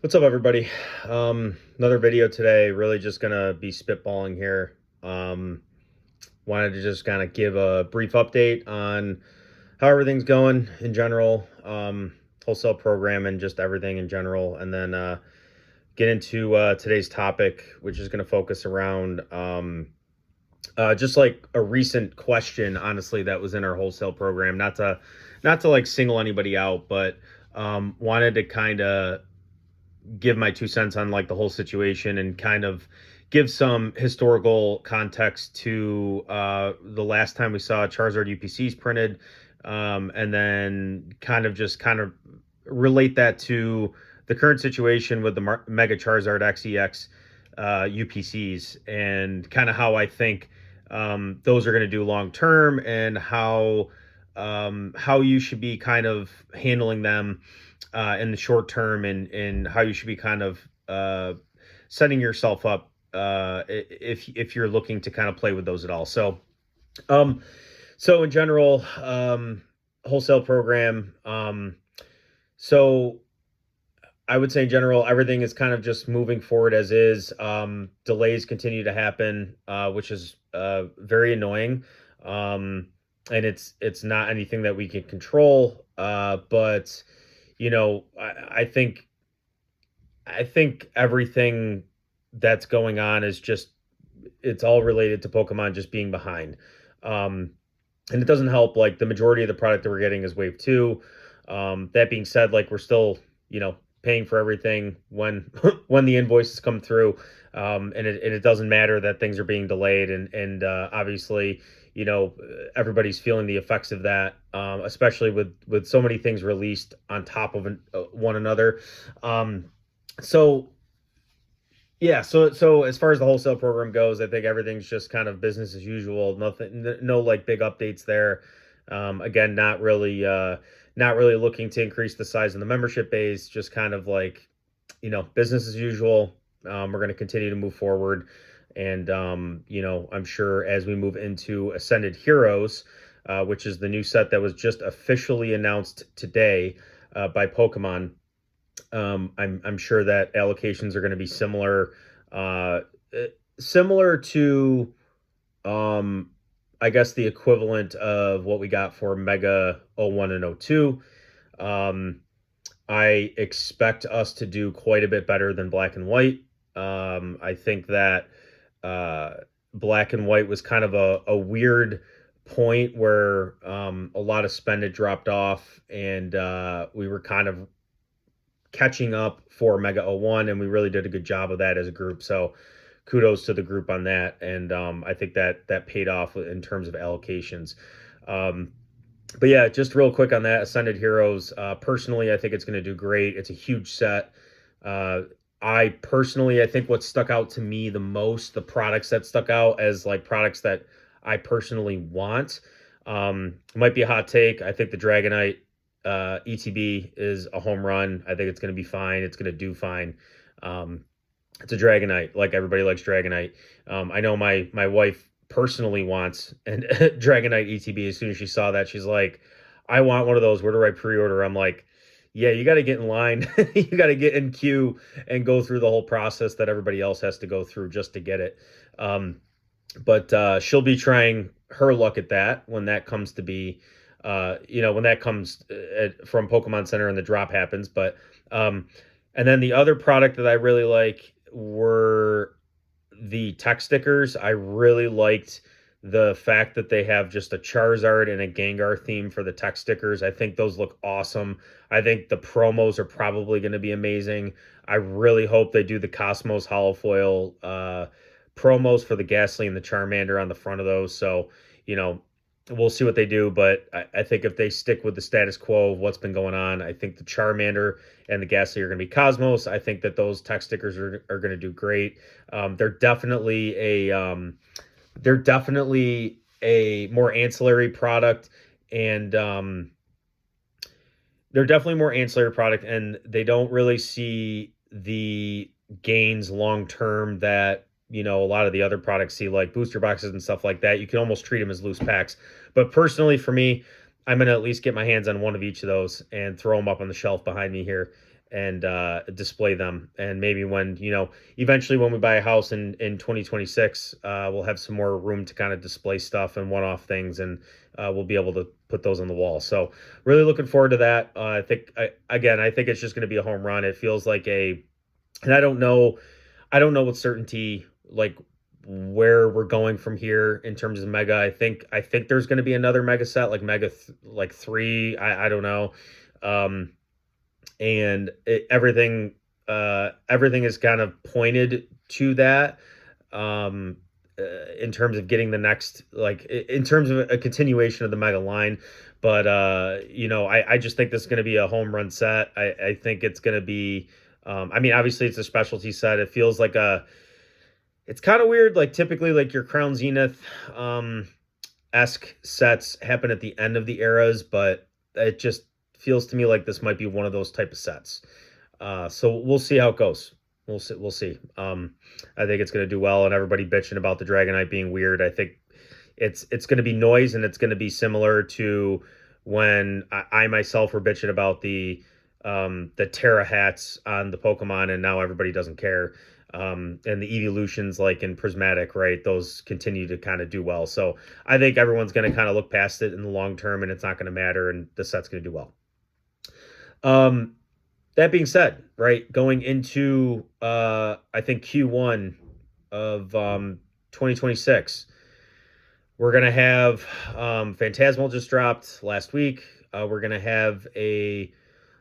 What's up, everybody? Another video today. Really just gonna be spitballing here. Wanted to just kind of give a brief update on how everything's going in general, wholesale program, and just everything in general, and then get into today's topic, which is going to focus around just like a recent question, honestly, that was in our wholesale program. Not to like single anybody out, but wanted to kind of give my 2 cents on like the whole situation and kind of give some historical context to the last time we saw Charizard UPCs printed, and then kind of relate that to the current situation with the Mega Charizard XEX UPCs and kind of how I think those are going to do long term and how you should be kind of handling them in the short term, and how you should be kind of setting yourself up if you're looking to kind of play with those at all. Um, so in general, wholesale program. So I would say in general, everything is kind of just moving forward as is. Delays continue to happen, which is very annoying. And it's not anything that we can control. But I think everything that's going on is just it's all related to Pokemon just being behind. Um, and it doesn't help. Like the majority of the product that we're getting is Wave Two. That being said, like we're still paying for everything when when the invoices come through, and it doesn't matter that things are being delayed, and obviously everybody's feeling the effects of that, especially with so many things released on top of one another. So yeah, so as far as the wholesale program goes, I think everything's just kind of business as usual. Nothing, no like big updates there. Again, not really looking to increase the size of the membership base. Just kind of like, business as usual. We're going to continue to move forward, and I'm sure as we move into Ascended Heroes, which is the new set that was just officially announced today by Pokemon. I'm sure that allocations are going to be similar, uh, similar to, um, I guess, the equivalent of what we got for Mega O1 and O2. Um, I expect us to do quite a bit better than Black and White. I think that uh, Black and White was kind of a weird point where a lot of spend had dropped off, and we were kind of catching up for Mega O1, and we really did a good job of that as a group. So kudos to the group on that, and I think that paid off in terms of allocations. Um, but yeah, just real quick on that Ascended Heroes. Personally, I think it's going to do great. It's a huge set. Uh, I think what stuck out to me the most, the products that stuck out as like products that I personally want. Might be a hot take. I think the Dragonite ETB is a home run. I think it's going to be fine. It's going to do fine. Um, it's a Dragonite. Like everybody likes Dragonite. I know my wife personally wants an Dragonite ETB. As soon as she saw that, she's like, "I want one of those. Where do I pre-order?" I'm like, "Yeah, you got to get in line. You got to get in queue and go through the whole process that everybody else has to go through just to get it." But she'll be trying her luck at that when that comes to be, when that comes from Pokemon Center and the drop happens. But and then the other product that I really like were the tech stickers. I really liked the fact that they have just a Charizard and a Gengar theme for the tech stickers. I think those look awesome. I think the promos are probably going to be amazing. I really hope they do the Cosmos holofoil promos for the Ghastly and the Charmander on the front of those. So, you know, we'll see what they do, but I think if they stick with the status quo of what's been going on, I think the Charmander and the Ghastly are going to be Cosmos. I think that those tech stickers are going to do great. They're definitely a more ancillary product, and they're definitely more ancillary product, and they don't really see the gains long term that a lot of the other products see, like booster boxes and stuff like that. You can almost treat them as loose packs. But personally, for me, I'm gonna at least get my hands on one of each of those and throw them up on the shelf behind me here. and display them. And maybe when, eventually when we buy a house in 2026, we'll have some more room to kind of display stuff and one-off things, and we'll be able to put those on the wall. So really looking forward to that. I think it's just going to be a home run. It feels like and I don't know with certainty like where we're going from here in terms of Mega. I think there's going to be another Mega set like like 3. I don't know. Um, and everything is kind of pointed to that, um in terms of getting the next, like in terms of a continuation of the Mega line. But I just think this is going to be a home run set. I think it's going to be, I mean, obviously it's a specialty set. It feels like it's kind of weird, like typically like your Crown Zenith esque sets happen at the end of the eras, but it just feels to me like this might be one of those type of sets. So we'll see how it goes. We'll see. We'll see. I think it's going to do well, and everybody bitching about the Dragonite being weird. I think it's going to be noise, and it's going to be similar to when I myself were bitching about the Terra hats on the Pokemon, and now everybody doesn't care. And the evolutions like in Prismatic, right? Those continue to kind of do well. So I think everyone's going to kind of look past it in the long term, and it's not going to matter, and the set's going to do well. Um, that being said, right, going into I think Q1 of 2026, we're gonna have Phantasmal just dropped last week. We're gonna have a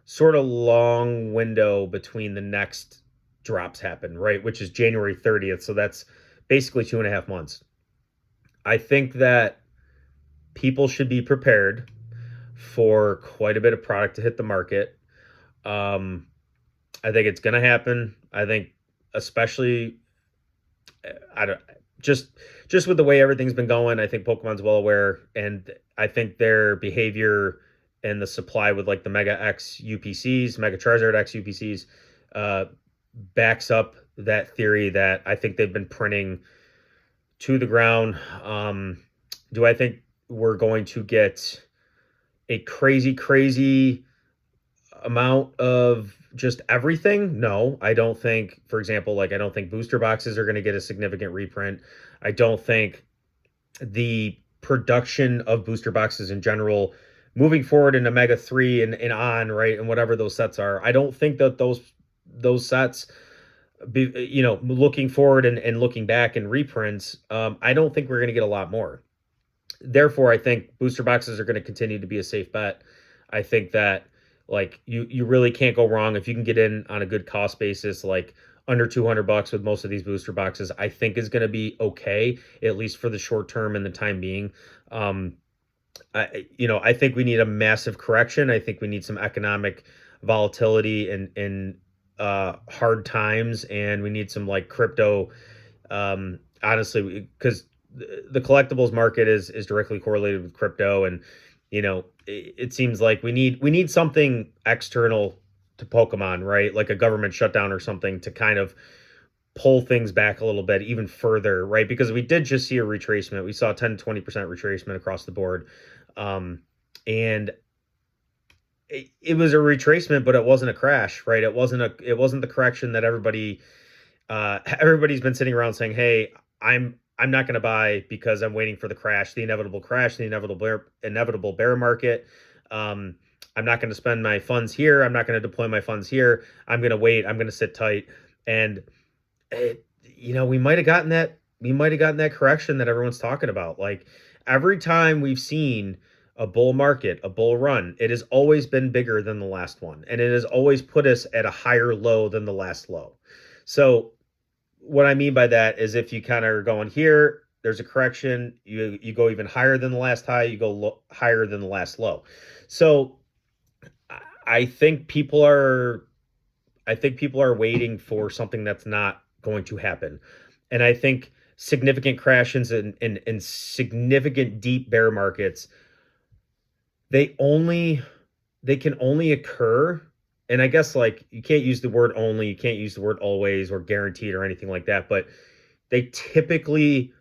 sort of long window between the next drops happen, right, which is January 30th. So that's basically 2.5 months. I think that people should be prepared for quite a bit of product to hit the market. Um, I think it's going to happen. I think, especially, I don't just with the way everything's been going. I think Pokemon's well aware, and I think their behavior and the supply with like the Mega X UPCs, Mega Charizard X UPCs, uh, backs up that theory that I think they've been printing to the ground. Do I think we're going to get a crazy, crazy amount of just everything? No, I don't think, for example, like I don't think booster boxes are going to get a significant reprint. I don't think the production of booster boxes in general moving forward into Mega 3 and on, right? And whatever those sets are, I don't think that those sets be, looking forward and looking back in reprints, I don't think we're going to get a lot more. Therefore, I think booster boxes are going to continue to be a safe bet. I think that like you really can't go wrong if you can get in on a good cost basis, like under $200 with most of these booster boxes. I think is going to be okay, at least for the short term and the time being. I think we need a massive correction. I think we need some economic volatility and hard times, and we need some like crypto. Honestly, because the collectibles market is directly correlated with crypto, and it seems like we need something external to Pokemon, right? Like a government shutdown or something to kind of pull things back a little bit even further, right? Because we did just see a retracement. We saw 10 to 20% retracement across the board. And it was a retracement, but it wasn't a crash, right? It wasn't the correction that everybody's been sitting around saying, "Hey, I'm not going to buy because I'm waiting for the crash, the inevitable crash, the inevitable bear market. I'm not going to spend my funds here. I'm not going to deploy my funds here. I'm going to wait. I'm going to sit tight." And we might have gotten that. We might have gotten that correction that everyone's talking about. Like every time we've seen a bull market, a bull run, it has always been bigger than the last one, and it has always put us at a higher low than the last low. So what I mean by that is if you kind of are going here, there's a correction, you go even higher than the last high, you go higher than the last low. So I think people are waiting for something that's not going to happen. And I think significant crashes and significant deep bear markets, they can only occur. And I guess like you can't use the word only, you can't use the word always or guaranteed or anything like that, but they typically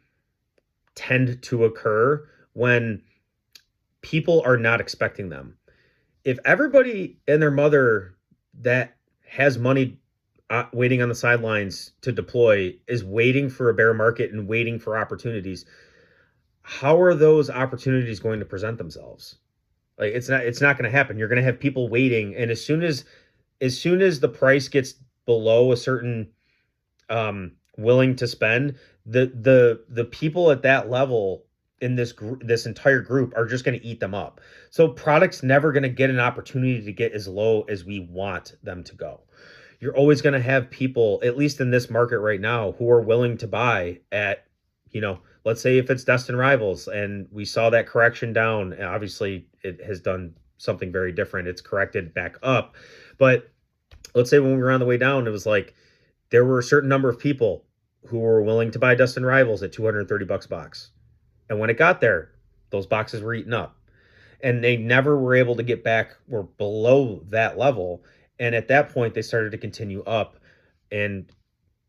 tend to occur when people are not expecting them. If everybody and their mother that has money waiting on the sidelines to deploy, is waiting for a bear market and waiting for opportunities. How are those opportunities going to present themselves? Like it's not going to happen. You're going to have people waiting, and as soon as the price gets below a certain willing to spend, the people at that level in this entire group are just going to eat them up. So products never going to get an opportunity to get as low as we want them to go. You're always going to have people, at least in this market right now, who are willing to buy at, let's say if it's Destin Rivals and we saw that correction down, and obviously it has done something very different. It's corrected back up. But let's say when we were on the way down, it was like there were a certain number of people who were willing to buy Destin Rivals at 230 bucks a box. And when it got there, those boxes were eaten up. And they never were able to get back or below that level. And at that point, they started to continue up. And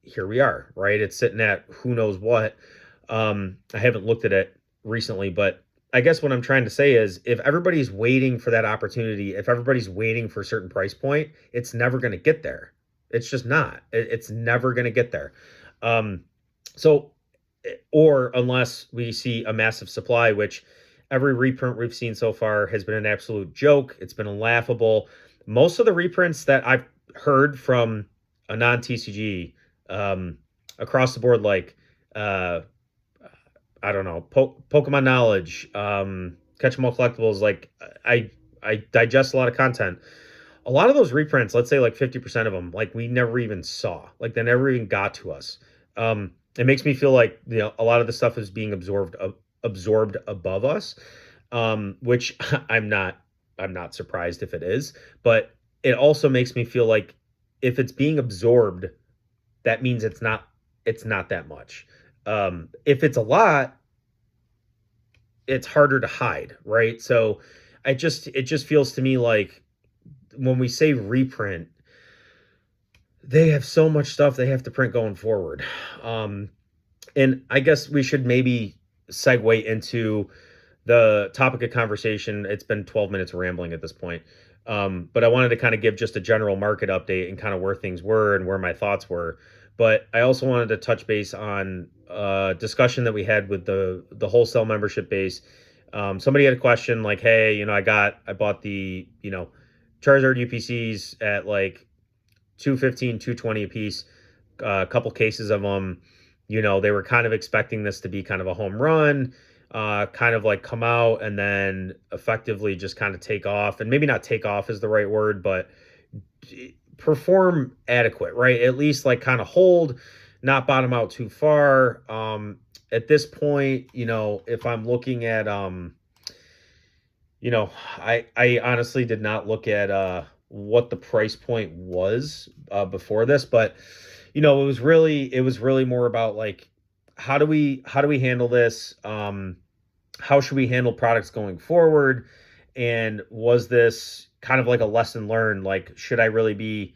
here we are, right? It's sitting at who knows what. I haven't looked at it recently, but I guess what I'm trying to say is if everybody's waiting for that opportunity, if everybody's waiting for a certain price point, it's never going to get there. It's just not. It's never going to get there. So, or unless we see a massive supply, which every reprint we've seen so far has been an absolute joke. It's been laughable. Most of the reprints that I've heard from a non-TCG across the board, like I don't know, Pokemon Knowledge, Catch 'em all collectibles. Like I digest a lot of content. A lot of those reprints, let's say like 50% of them, like we never even saw, like they never even got to us. It makes me feel like, a lot of the stuff is being absorbed above us, which I'm not surprised if it is, but it also makes me feel like if it's being absorbed, that means it's not that much. If it's a lot, it's harder to hide, right? So it just feels to me like when we say reprint, they have so much stuff they have to print going forward. And I guess we should maybe segue into the topic of conversation. It's been 12 minutes of rambling at this point. But I wanted to kind of give just a general market update and kind of where things were and where my thoughts were. But I also wanted to touch base on discussion that we had with the wholesale membership base. Somebody had a question like, hey, I bought the, Charizard UPCs at like 215, 220 a piece, a couple cases of them. They were kind of expecting this to be kind of a home run, kind of like come out and then effectively just kind of take off. And maybe not take off is the right word, but perform adequate, right? At least like kind of hold, not bottom out too far. At this point, if I'm looking at, I honestly did not look at what the price point was before this, but it was really more about like how do we handle this? How should we handle products going forward? And was this kind of like a lesson learned? Like, should I really be,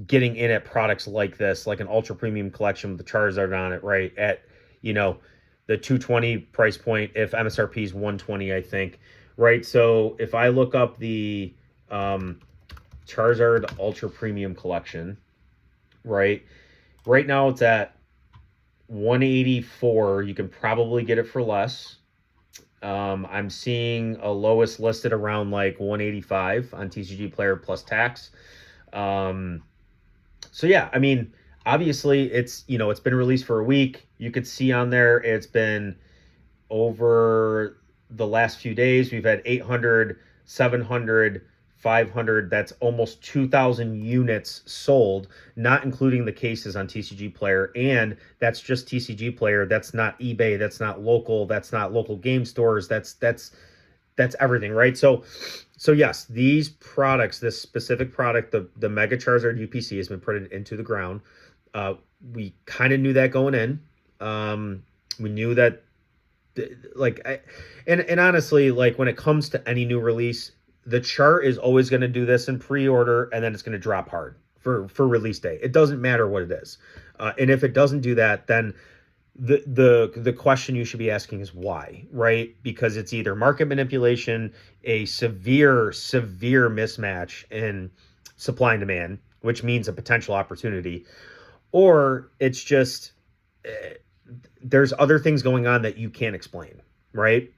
getting in at products like this, like an ultra premium collection with the Charizard on it, right? At, the 220 price point, if MSRP is 120, I think, right? So if I look up the Charizard ultra premium collection, right now it's at 184. You can probably get it for less. I'm seeing a lowest listed around like 185 on TCG Player plus tax. So yeah, I mean, obviously it's been released for a week. You could see on there it's been over the last few days. We've had 800, 700, 500. That's almost 2,000 units sold, not including the cases on TCG Player. And that's just TCG Player. That's not eBay. That's not local. That's not local game stores. That's everything, right? So yes, these products, this specific product, the Mega Charizard UPC has been put into the ground. We kind of knew that going in. We knew that, and honestly, like when it comes to any new release, the chart is always going to do this in pre-order, and then it's going to drop hard for release day. It doesn't matter what it is, and if it doesn't do that, then the question you should be asking is why, right? Because it's either market manipulation, a severe mismatch in supply and demand, which means a potential opportunity, or it's just uh, there's other things going on that you can't explain, right?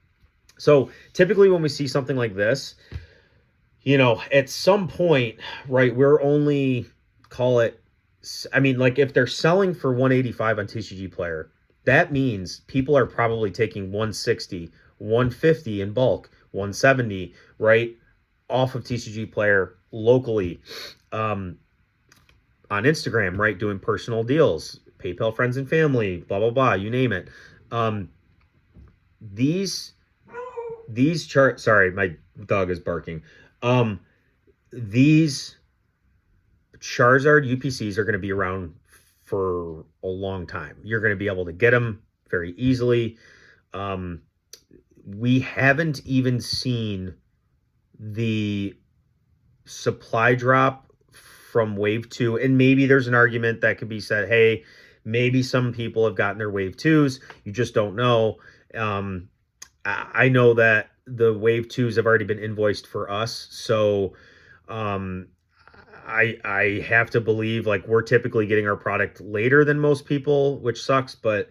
So typically when we see something like this, at some point, right, we're only call it, I mean, like if they're selling for 185 on TCG Player, that means people are probably taking 160, 150 in bulk, 170, right, off of TCG Player locally, um, on Instagram, right, doing personal deals, PayPal friends and family, blah blah blah, you name it. Um, these these chart. Sorry, my dog is barking. Um, these Charizard UPCs are going to be around for a long time. You're going to be able to get them very easily. Um, we haven't even seen the supply drop from wave two. And maybe there's an argument that could be said, hey, maybe some people have gotten their wave twos. You just don't know. Um, I know that the wave twos have already been invoiced for us. So um, I have to believe like we're typically getting our product later than most people, which sucks. But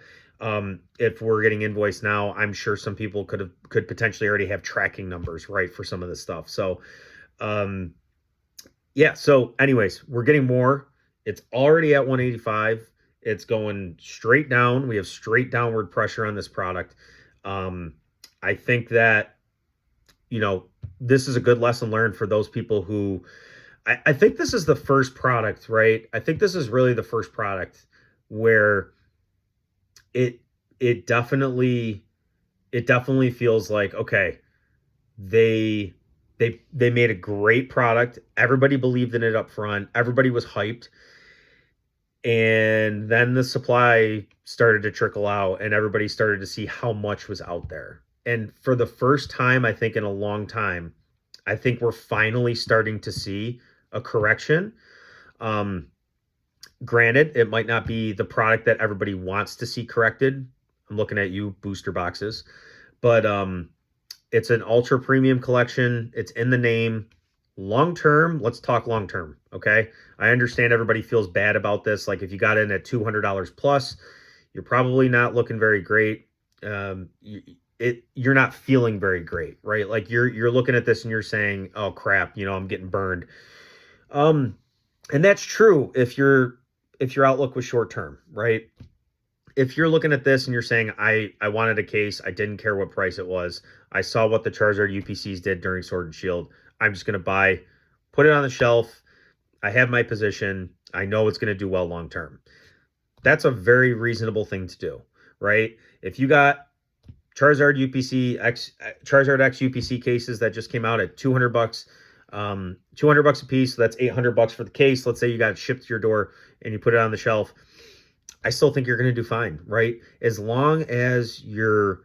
if we're getting invoiced now, I'm sure some people could potentially already have tracking numbers, right, for some of this stuff. So um, yeah. So anyways, we're getting more. It's already at 185. It's going straight down. We have straight downward pressure on this product. Um, I think that you know this is a good lesson learned for those people who I think this is the first product, right? I think this is really the first product where it it definitely it definitely feels like okay, they they made a great product. Everybody believed in it up front. Everybody was hyped. And then the supply started to trickle out and everybody started to see how much was out there. And for the first time, I think in a long time, I think we're finally starting to see a correction. Um, Granted, it might not be the product that everybody wants to see corrected. I'm looking at you, booster boxes, but it's an ultra premium collection. It's in the name. Long term, let's talk long term. Okay. I understand everybody feels bad about this. Like if you got in at $200 plus, you're probably not looking very great. You're not feeling very great, right? Like you're looking at this and you're saying, "Oh crap, I'm getting burned." Um, and that's true if your outlook was short term, right? If you're looking at this and you're saying, I wanted a case, I didn't care what price it was, I saw what the Charizard UPCs did during Sword and Shield, I'm just going to buy, put it on the shelf. I have my position. I know it's going to do well long term. That's a very reasonable thing to do, right? If you got Charizard X UPC cases that just came out at 200 bucks, 200 bucks a piece, so that's 800 bucks for the case. Let's say you got it shipped to your door and you put it on the shelf. I still think you're going to do fine, right? As long as your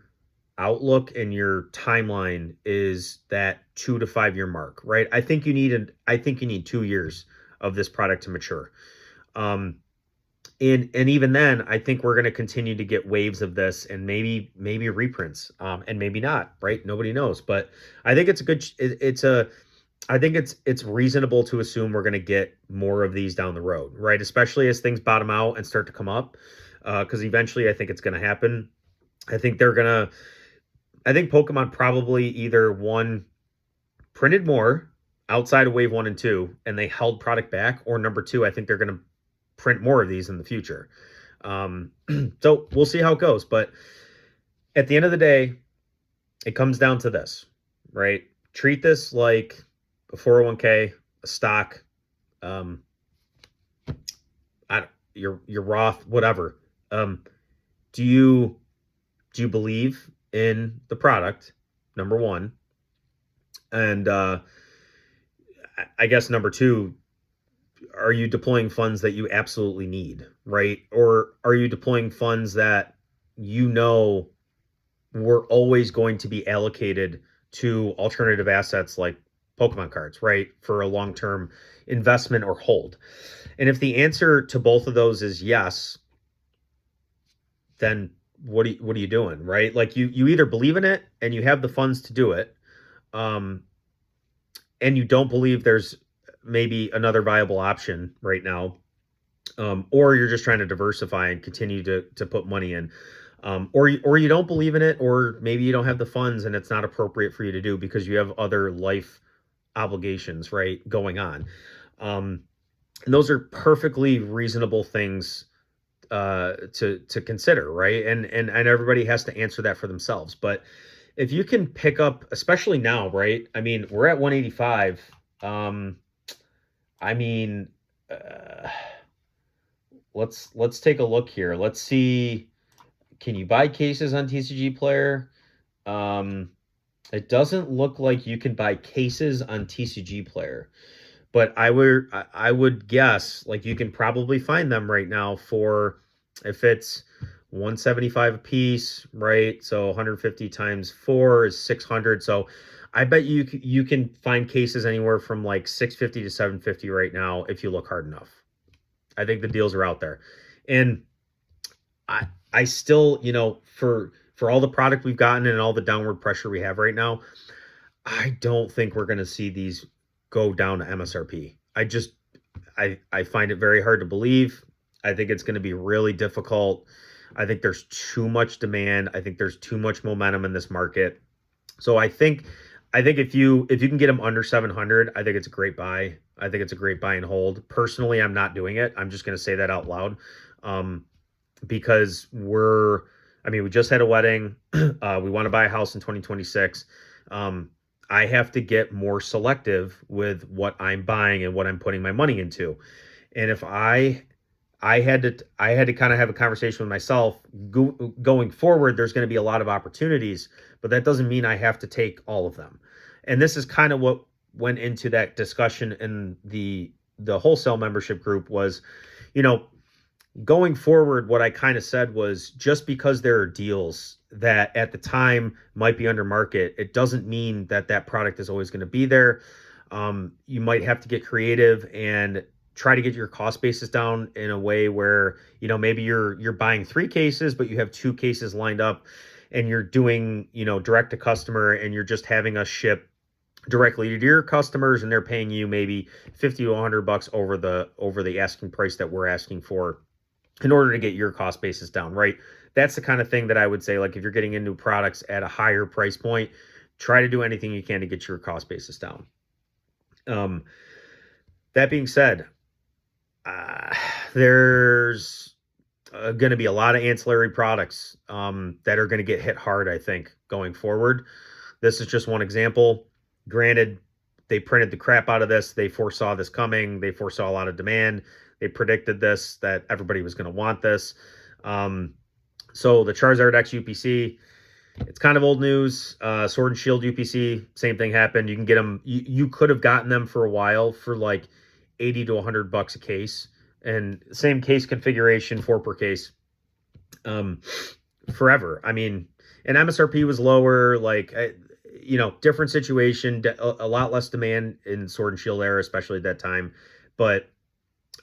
outlook and your timeline is that 2 to 5 year mark, right? I think you need 2 years of this product to mature. Um, and even then, I think we're going to continue to get waves of this, and maybe reprints, and maybe not, right? Nobody knows, but I think it's a good. It's a. I think it's reasonable to assume we're going to get more of these down the road, right? Especially as things bottom out and start to come up, because eventually I think it's going to happen. I think they're gonna. I think Pokemon probably either one printed more outside of wave one and two, and they held product back, or number two, I think they're going to print more of these in the future. Um, so we'll see how it goes. But at the end of the day, it comes down to this, right? Treat this like a 401k, a stock, um, your Roth, whatever. Um, do you believe in the product? Number one, and I guess number two, are you deploying funds that you absolutely need, right? Or are you deploying funds that you know were always going to be allocated to alternative assets like Pokemon cards, right? For a long-term investment or hold. And if the answer to both of those is yes, then what are you doing, right? Like you either believe in it and you have the funds to do it, um, and you don't believe there's maybe another viable option right now, or you're just trying to diversify and continue to put money in, or you don't believe in it, or maybe you don't have the funds and it's not appropriate for you to do because you have other life obligations, right, going on. Um, and those are perfectly reasonable things to consider, right? And everybody has to answer that for themselves. But if you can pick up, especially now, right? I mean, we're at 185. Um, I mean, uh, let's take a look here. Let's see. Can you buy cases on TCG Player? Um, it doesn't look like you can buy cases on TCG Player, but I would guess like you can probably find them right now for, if it's 175 a piece, right? So 150 times 4 is 600. So I bet you can find cases anywhere from like 650 to 750 right now if you look hard enough. I think the deals are out there. And I still, for all the product we've gotten and all the downward pressure we have right now, I don't think we're going to see these go down to MSRP. I find it very hard to believe. I think it's going to be really difficult. I think there's too much demand. I think there's too much momentum in this market. So I think if you can get them under 700, I think it's a great buy. I think it's a great buy and hold. Personally, I'm not doing it. I'm just going to say that out loud. Um, because I mean, we just had a wedding. We want to buy a house in 2026. Um, I have to get more selective with what I'm buying and what I'm putting my money into. And if I had to kind of have a conversation with myself going forward, there's going to be a lot of opportunities, but that doesn't mean I have to take all of them. And this is kind of what went into that discussion in the wholesale membership group was, you know, going forward, what I kind of said was just because there are deals that at the time might be under market, it doesn't mean that that product is always going to be there. You might have to get creative and try to get your cost basis down in a way where, maybe you're buying 3 cases, but you have 2 cases lined up and you're doing, direct to customer, and you're just having us ship directly to your customers, and they're paying you maybe 50 to 100 bucks over the asking price that we're asking for in order to get your cost basis down, right? That's the kind of thing that I would say, like, if you're getting into products at a higher price point, try to do anything you can to get your cost basis down. Um, that being said, uh, there's going to be a lot of ancillary products that are going to get hit hard, I think, going forward. This is just one example. Granted, they printed the crap out of this. They foresaw this coming. They foresaw a lot of demand. They predicted this, that everybody was going to want this. So the Charizard X UPC, it's kind of old news. Sword and Shield UPC, same thing happened. You can get them. You could have gotten them for a while for like 80 to 100 bucks a case, and same case configuration, 4 per case, forever. I mean, and MSRP was lower, like, different situation, a lot less demand in Sword and Shield era, especially at that time. But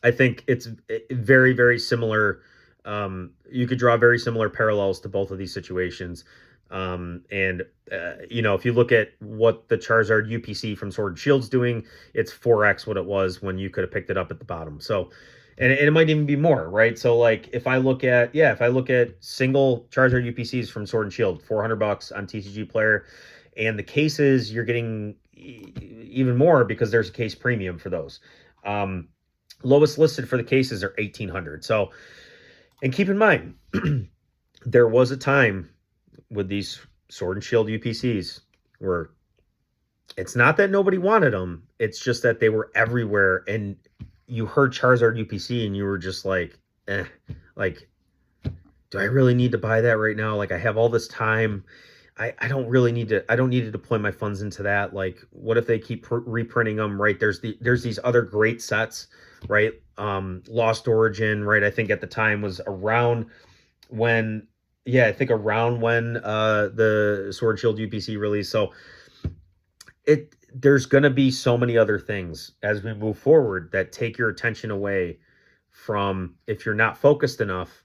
I think it's very, very similar. You could draw very similar parallels to both of these situations. If you look at what the Charizard UPC from Sword and Shield's doing, it's 4x what it was when you could have picked it up at the bottom. So, and it might even be more, right? So, like, if I look at single Charizard UPCs from Sword and Shield, 400 bucks on TCG Player, and the cases, you're getting even more because there's a case premium for those. Lowest listed for the cases are 1,800. So, and keep in mind, there was a time with these Sword and Shield UPCs where it's not that nobody wanted them, it's just that they were everywhere, and you heard Charizard UPC and you were just like, like, do I really need to buy that right now? Like, I have all this time. I don't really need to. I don't need to deploy my funds into that. Like, what if they keep reprinting them? Right? There's these other great sets, right? Lost Origin, right? I think at the time was around when, yeah, I think around when the Sword Shield UPC released. So there's gonna be so many other things as we move forward that take your attention away from, if you're not focused enough,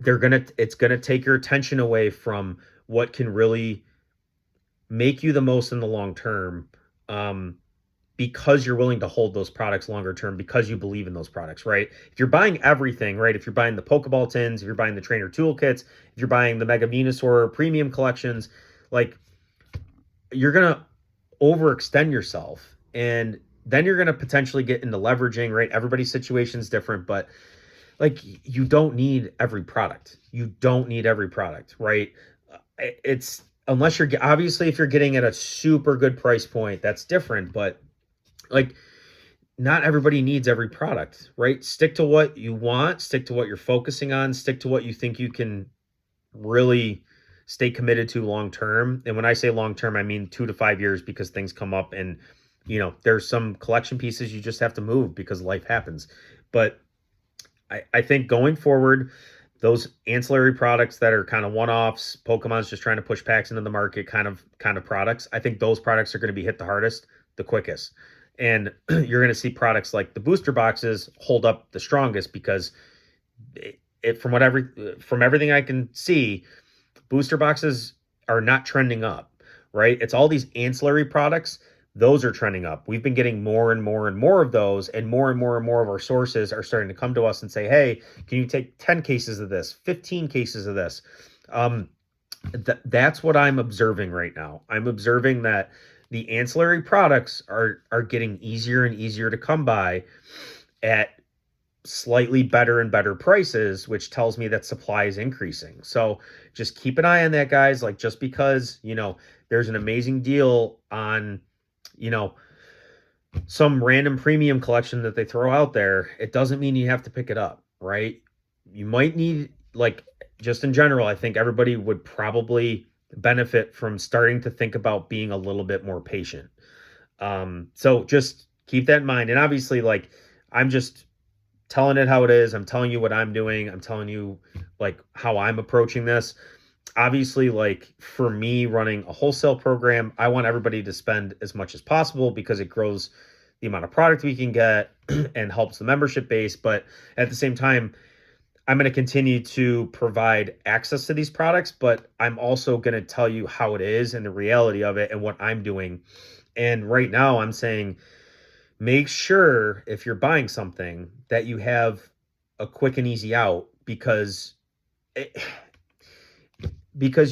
it's gonna take your attention away from what can really make you the most in the long term, because you're willing to hold those products longer term, because you believe in those products, right? If you're buying everything, right? If you're buying the Pokeball tins, if you're buying the trainer toolkits, if you're buying the Mega Venusaur premium collections, like, you're going to overextend yourself, and then you're going to potentially get into leveraging, right? Everybody's situation is different, but like, you don't need every product. You don't need every product, right? It's, unless you're, obviously, if you're getting at a super good price point, that's different, but like, not everybody needs every product, right? Stick to what you want, stick to what you're focusing on, stick to what you think you can really stay committed to long term. And when I say long term, I mean 2 to 5 years, because things come up, and there's some collection pieces you just have to move because life happens. But I think going forward, those ancillary products that are kind of one-offs, Pokemon's just trying to push packs into the market, kind of products, I think those products are going to be hit the hardest, the quickest. And you're going to see products like the booster boxes hold up the strongest, because from everything I can see, booster boxes are not trending up, right? It's all these ancillary products. Those are trending up. We've been getting more and more and more of those, and more and more and more of our sources are starting to come to us and say, hey, can you take 10 cases of this, 15 cases of this? That's what I'm observing right now. I'm observing that the ancillary products are getting easier and easier to come by at slightly better and better prices, which tells me that supply is increasing. So just keep an eye on that, guys. Like, just because, there's an amazing deal on, some random premium collection that they throw out there, it doesn't mean you have to pick it up, right? You might need, like, just in general, I think everybody would probably benefit from starting to think about being a little bit more patient. So just keep that in mind. And obviously, like, I'm just telling it how it is. I'm telling you what I'm doing. I'm telling you, like, how I'm approaching this. Obviously, like, for me running a wholesale program, I want everybody to spend as much as possible, because it grows the amount of product we can get and helps the membership base. But at the same time, I'm going to continue to provide access to these products, but I'm also going to tell you how it is and the reality of it and what I'm doing. And right now I'm saying, make sure if you're buying something that you have a quick and easy out, because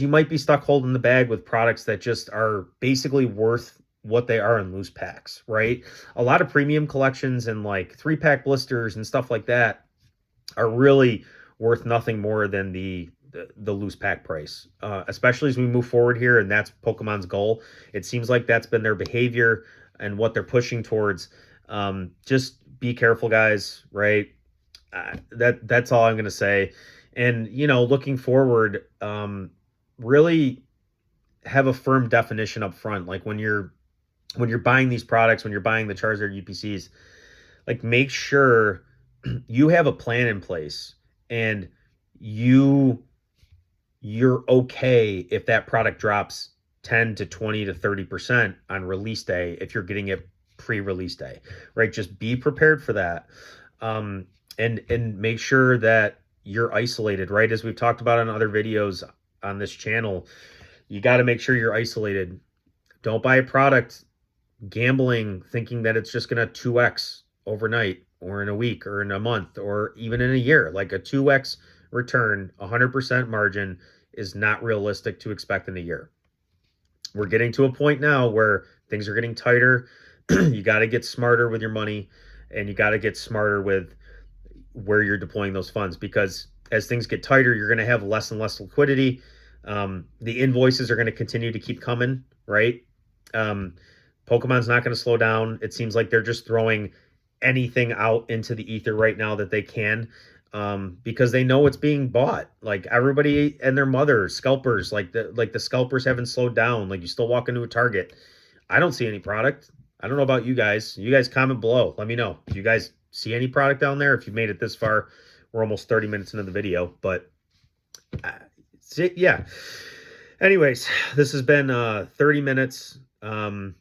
you might be stuck holding the bag with products that just are basically worth what they are in loose packs, right? A lot of premium collections and like 3-pack blisters and stuff like that are really worth nothing more than the loose pack price, especially as we move forward here. And that's Pokemon's goal. It seems like that's been their behavior and what they're pushing towards. Just be careful, guys, right? That's all I'm going to say. And, looking forward, really have a firm definition up front. Like, when you're buying these products, when you're buying the Charizard UPCs, like, make sure you have a plan in place, and you're okay if that product drops 10 to 20 to 30% on release day, if you're getting it pre-release day, right? Just be prepared for that. And make sure that you're isolated, right? As we've talked about in other videos on this channel, you got to make sure you're isolated. Don't buy a product gambling, thinking that it's just going to 2x overnight, or in a week, or in a month, or even in a year. Like, a 2x return, 100% margin is not realistic to expect in a year. We're getting to a point now where things are getting tighter. You got to get smarter with your money, and you got to get smarter with where you're deploying those funds, because as things get tighter, you're going to have less and less liquidity. The invoices are going to continue to keep coming, right? Pokemon's not going to slow down. It seems like they're just throwing anything out into the ether right now that they can, because they know it's being bought. Like, everybody and their mother, scalpers, like the scalpers haven't slowed down. Like, you still walk into a Target, I don't see any product. I don't know about you guys. You guys comment below. Let me know. Do you guys see any product down there? If you've made it this far, we're almost 30 minutes into the video, but yeah. Anyways, this has been 30 minutes of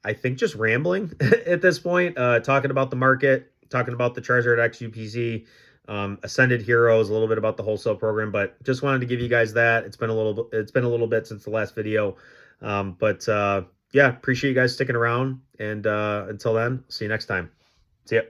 I think just rambling at this point, talking about the market, talking about the Charizard X UPZ, Ascended Heroes, a little bit about the wholesale program, but just wanted to give you guys that. It's been a little bit since the last video. But Yeah, appreciate you guys sticking around. And until then, see you next time. See ya.